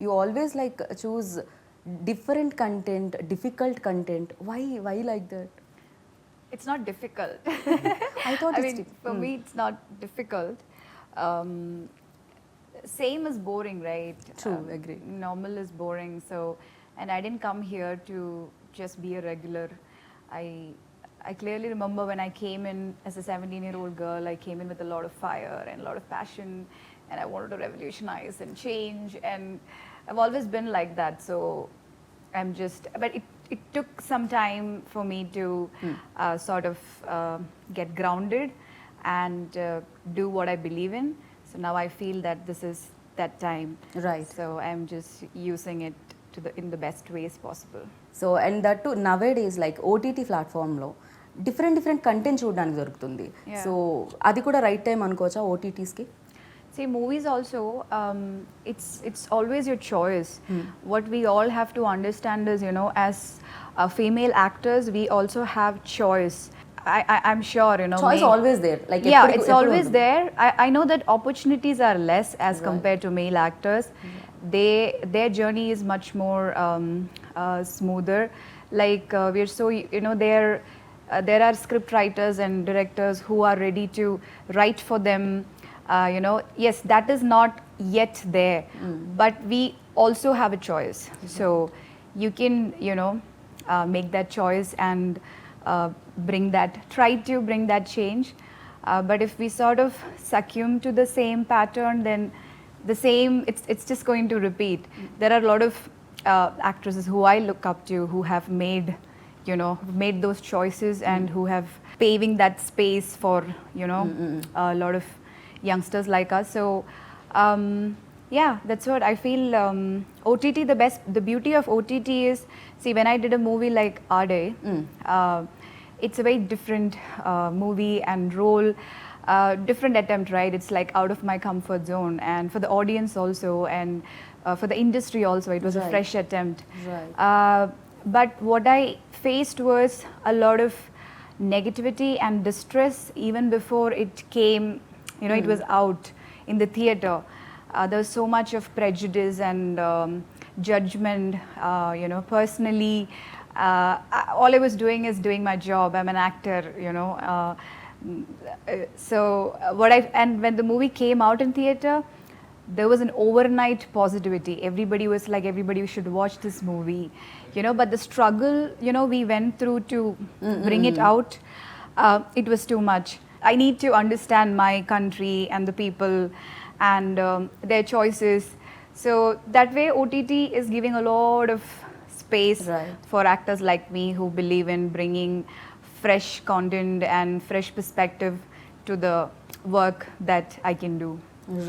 You always like choose different content, difficult content. Why like that? It's not difficult. I thought I it's mean, for me, it's not difficult. Um, Same is boring, right? True, agree. Normal is boring. So, and I didn't come here to just be a regular. I I clearly remember when I came in as a 17-year-old girl, I came in with a lot of fire and a lot of passion, and I wanted to revolutionize and change. And I've always been like that. So I'm just, but it took some time for me to sort of get grounded and do what I believe in. So now I feel that this is that time. Right. So I'm just using it to in the best ways possible. So and that too nowadays like OTT platform లో different content చూడడానికి దొరుకుతుంది. Yeah. So అది కూడా right time అనుకోవచ్చా ఓటీటీస్కి? See, movies also, it's always your choice. What we all have to understand is, you know, as female actors, we also have choice. I'm sure, you know. Choice always there like Yeah, it's always there. I know that opportunities are less as compared to male actors. Their journey is much more smoother. Like we're so, you know, there are script writers and directors who are ready to write for them. You know, yes, that is not yet there, but we also have a choice. So you can, you know, make that choice and try to bring that change. But if we sort of succumb to the same pattern, then it's just going to repeat. There are a lot of actresses who I look up to who have made, you know, made those choices and who have paving that space for, you know, a lot of youngsters like us. So yeah, that's what I feel. OTT, the beauty of OTT is, see, when I did a movie like Ade, it's a very different movie and role, different attempt, right? It's like out of my comfort zone, and for the audience also, and for the industry also, it was a Right. fresh attempt. Right. But what I faced was a lot of negativity and distress even before it came, you know, it was out in the theater. There was so much of prejudice and judgment, you know, personally. All I was doing is doing my job. I'm an actor, you know. And when the movie came out in theater, there was an overnight positivity. Everybody was like, everybody should watch this movie, you know. But the struggle, you know, we went through to bring it out, it was too much. I need to understand my country and the people and their choices. So that way, OTT is giving a lot of space Right. for actors like me who believe in bringing fresh content and fresh perspective to the work that I can do.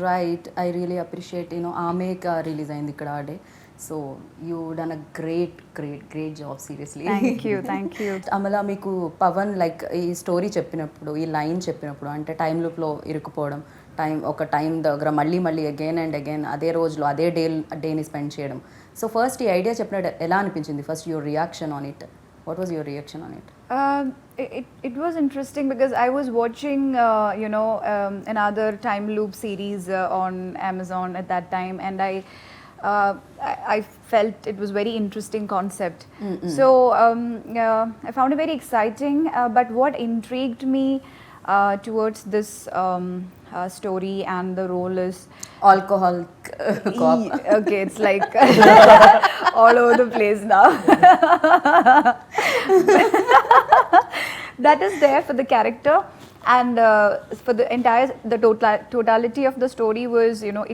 Right I really appreciate you know ఆమెక release అయింది ఇక్కడ ఆడే so you done a great job seriously Thank you, thank you. Amala మీకు Pavan like ఈ story చెప్పినప్పుడు ఈ line చెప్పినప్పుడు అంటే టైం లూప్లో ఇరుక్కుపోవడం ఒక టైం దగ్గర మళ్ళీ అగైన్ అండ్ అగైన్ అదే రోజులో అదే డేని స్పెండ్ చేయడం సో ఫస్ట్ ఈ ఐడియా చెప్పినట్టు ఎలా అనిపించింది first your reaction on it what was your reaction on it It was interesting because I was watching, you know, another time loop series on Amazon at that time, and I felt it was very interesting concept. So I found it very exciting. But what intrigued me towards this story and the role is alcohol cop okay, it's like all over the place now. That is there for the character, and for the totality of the story was, you know,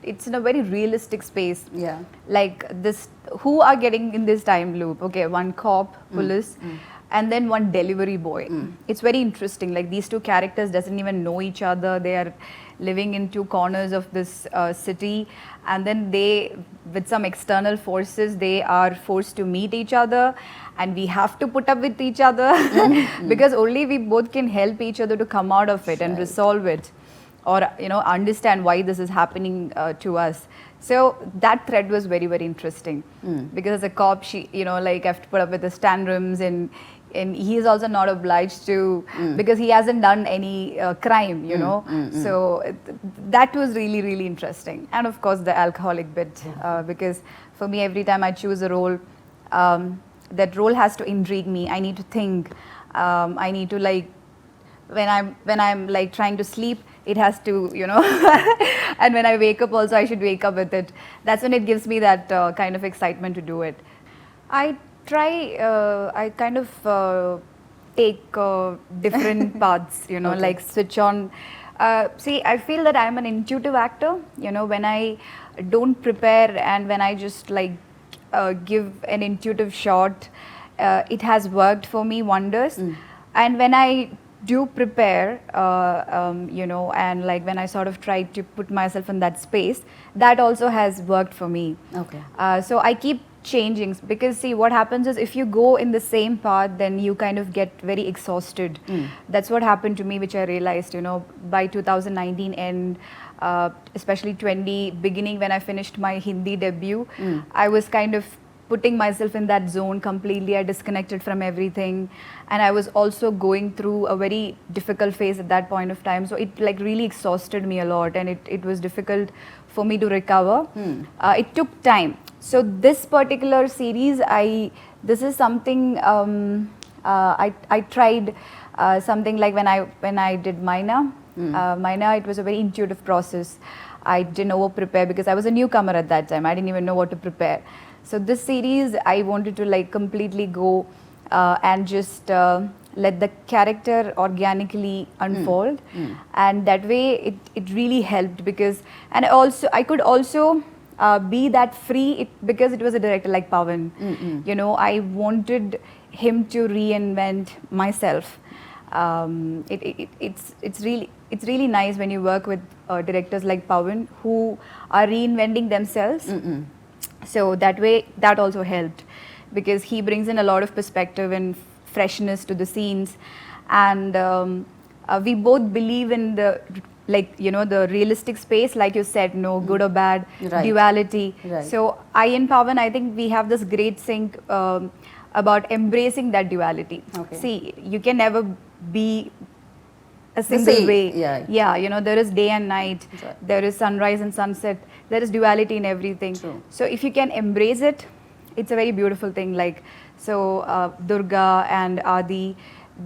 it's in a very realistic space. Yeah Like this, who are getting in this time loop? Okay, one cop, police, and then one delivery boy. It's very interesting. Like these two characters doesn't even know each other. They are living in two corners of this city, and then they, with some external forces, they are forced to meet each other, and we have to put up with each other because only we both can help each other to come out of it and resolve it, or, you know, understand why this is happening to us. So that thread was very, very interesting because as a cop, she, you know, like, I have to put up with the tantrums and and he is also not obliged to because he hasn't done any crime, you know. So that was really, really interesting. And of course the alcoholic bit, because for me every time I choose a role, that role has to intrigue me. I need to think. I need to like when I'm like trying to sleep, it has to, you know, and when I wake up also I should wake up with it. That's when it gives me that kind of excitement to do it. I try, I kind of take different paths, you know, Okay. like switch on. See, I feel that I'm an intuitive actor, you know, when I don't prepare and when I just like give an intuitive shot, it has worked for me wonders. And when I do prepare, you know, and like when I sort of try to put myself in that space, that also has worked for me. Okay. So I keep changing because see what happens is if you go in the same path, then you kind of get very exhausted. That's what happened to me, which I realized, you know, by 2019 and especially 20 beginning when I finished my Hindi debut, I was kind of putting myself in that zone completely. I disconnected from everything, and I was also going through a very difficult phase at that point of time. So it like really exhausted me a lot, and it was difficult for me to recover. It took time. So this particular series, this is something I tried something like when I did Maina. Maina, it was a very intuitive process. I didn't over prepare because I was a newcomer at that time. I didn't even know what to prepare. So this series, I wanted to like completely go and just let the character organically unfold, and that way it really helped because, and also I could also be that free because it was a director like Pawan. You know, I wanted him to reinvent myself. It's really nice when you work with directors like Pawan who are reinventing themselves. So that way, that also helped because he brings in a lot of perspective and freshness to the scenes, and we both believe in the like, you know, the realistic space, like you said, no good or bad, Right. duality. Right. So I and Pawan, I think we have this great sync about embracing that duality. Okay. See, you can never be a single same, way. yeah. You know, there is day and night, Right. there is sunrise and sunset, there is duality in everything. True. So if you can embrace it, it's a very beautiful thing. Like, so Durga and Adi,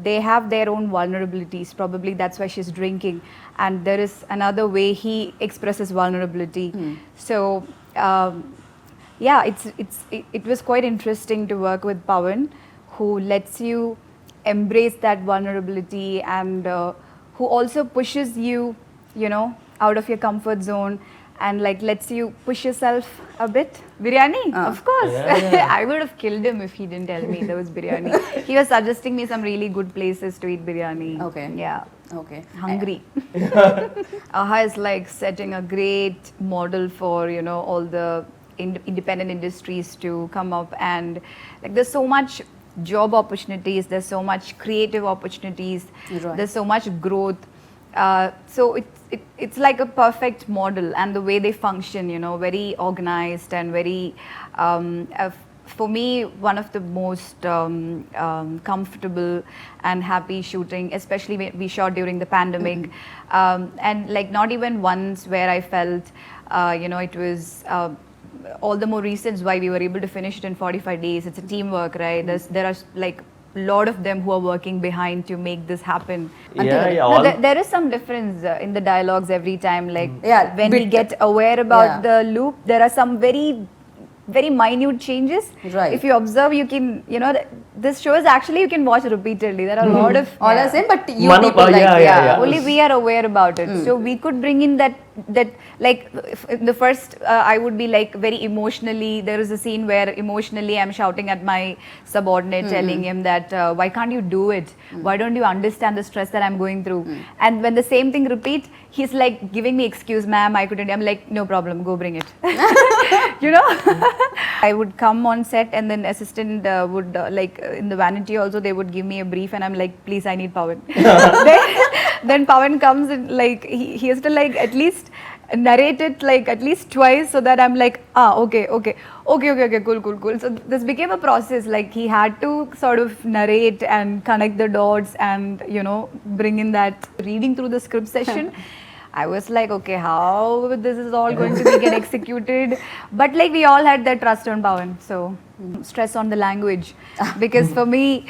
they have their own vulnerabilities. Probably that's why she's drinking. And there is another way he expresses vulnerability. So yeah, it was quite interesting to work with Pawan, who lets you embrace that vulnerability and who also pushes you, you know, out of your comfort zone and like lets you push yourself a bit. Biryani, of course. Yeah. I would have killed him if he didn't tell me there was biryani. He was suggesting me some really good places to eat biryani. Okay. Yeah. Okay. Hungry. Aha is like setting a great model for, you know, all the independent industries to come up, and like there's so much job opportunities, there's so much creative opportunities, Right. there's so much growth. So it's like a perfect model, and the way they function, you know, very organized and very for me, one of the most comfortable and happy shooting, especially when we shot during the pandemic. And like not even once where I felt, you know, it was all the more reasons why we were able to finish it in 45 days. It's a teamwork, right? There are like a lot of them who are working behind to make this happen. Yeah, yeah. No, All, there is some difference in the dialogues every time. Like Yeah, when we bit- get aware about yeah. the loop, there are some very minute changes. Right. If you observe, you can, you know, this show is actually you can watch repeatedly. There are a lot of All are same, but you Manu- people like yeah. only we are aware about it. So we could bring in that like in the first I would be like very emotionally, there is a scene where emotionally I'm shouting at my subordinate telling him that why can't you do it, why don't you understand the stress that I'm going through, and when the same thing repeats, he's like giving me excuse, ma'am, I couldn't. I'm like, no problem, go bring it. You know. I would come on set and then assistant would like in the vanity also they would give me a brief and I'm like, please, I need Pawan. Then Pawan comes and like he has to like at least narrate it like at least twice so that I'm like, okay, cool. So this became a process. Like he had to sort of narrate and connect the dots and, you know, bring in that reading through the script session. I was like, okay, how this is all going to be get executed? But like we all had that trust on Pawan, so stress on the language, because for me,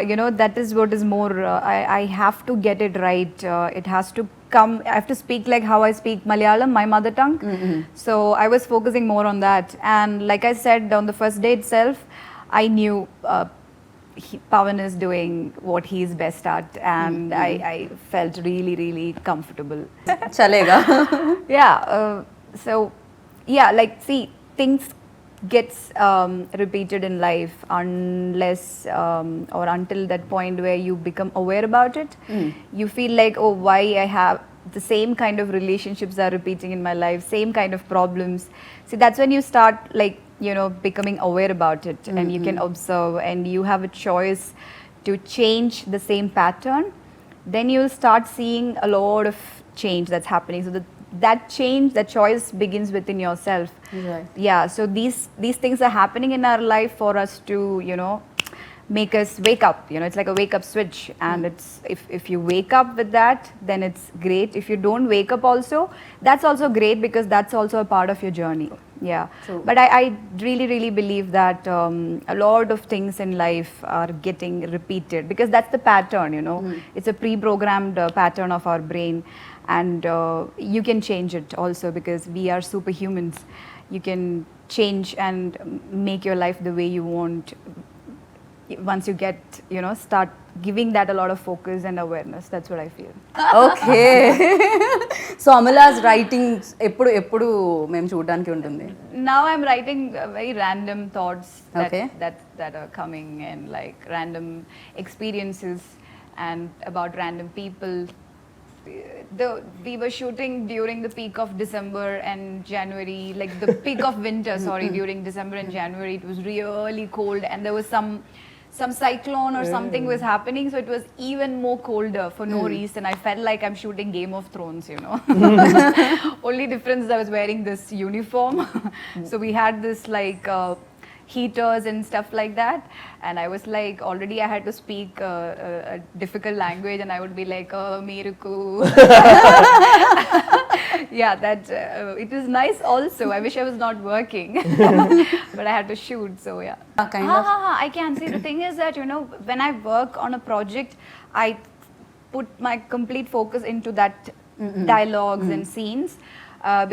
you know, that is what is more. I have to get it right. It has to come. I have to speak like how I speak Malayalam, my mother tongue. So I was focusing more on that, and like I said on the first day itself, I knew. Pawan is doing what he's best at, and I felt really comfortable. చలేగా. Yeah. So, yeah, like, see, things gets repeated in life unless or until that point where you become aware about it. You feel like, oh, why I have the same kind of relationships are repeating in my life, same kind of problems. See, that's when you start, like, you know, becoming aware about it, and you can observe, and you have a choice to change the same pattern. Then you'll start seeing a lot of change that's happening. So that change, that choice begins within yourself. Right. Yeah. So these things are happening in our life for us to, you know, make us wake up. You know, it's like a wake up switch, and it's if you wake up with that, then it's great. If you don't wake up also, that's also great, because that's also a part of your journey. Yeah. True. But I really believe that a lot of things in life are getting repeated, because that's the pattern, you know. It's a pre-programmed pattern of our brain, and you can change it also, because we are superhumans. You can change and make your life the way you want once you get, you know, start giving that a lot of focus and awareness. That's what I feel. Okay. So Amala's writing ఎప్పుడు ఎప్పుడు మేము చూడడానికి ఉంటుంది? Now I'm writing very random thoughts Okay. that are coming, and like random experiences and about random people. We were shooting during the peak of December and January, like the peak of winter, sorry, during December and January. It was really cold, and there was some cyclone or something was happening, so it was even more colder for no reason. I felt like I'm shooting Game of Thrones, you know. Only difference is I was wearing this uniform. So we had this like heaters and stuff like that, and I was like, already I had to speak a difficult language, and I would be like, oh, Miruku. Yeah, that it was nice also. I wish I was not working, but I had to shoot, so yeah. Kind of. I can see. The thing is that, you know, when I work on a project, I put my complete focus into that dialogues and scenes,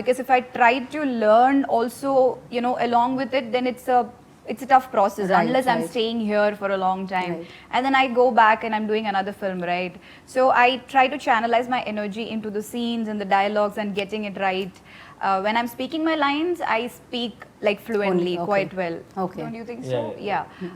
because if I try to learn also, you know, along with it, then it's a tough process, Right, unless I'm right. staying here for a long time. Right. And then I go back and I'm doing another film, right? So I try to channelize my energy into the scenes and the dialogues and getting it right. When I'm speaking my lines, I speak like fluently, Only, okay. quite well. Okay. Don't you think so? Yeah. Yeah.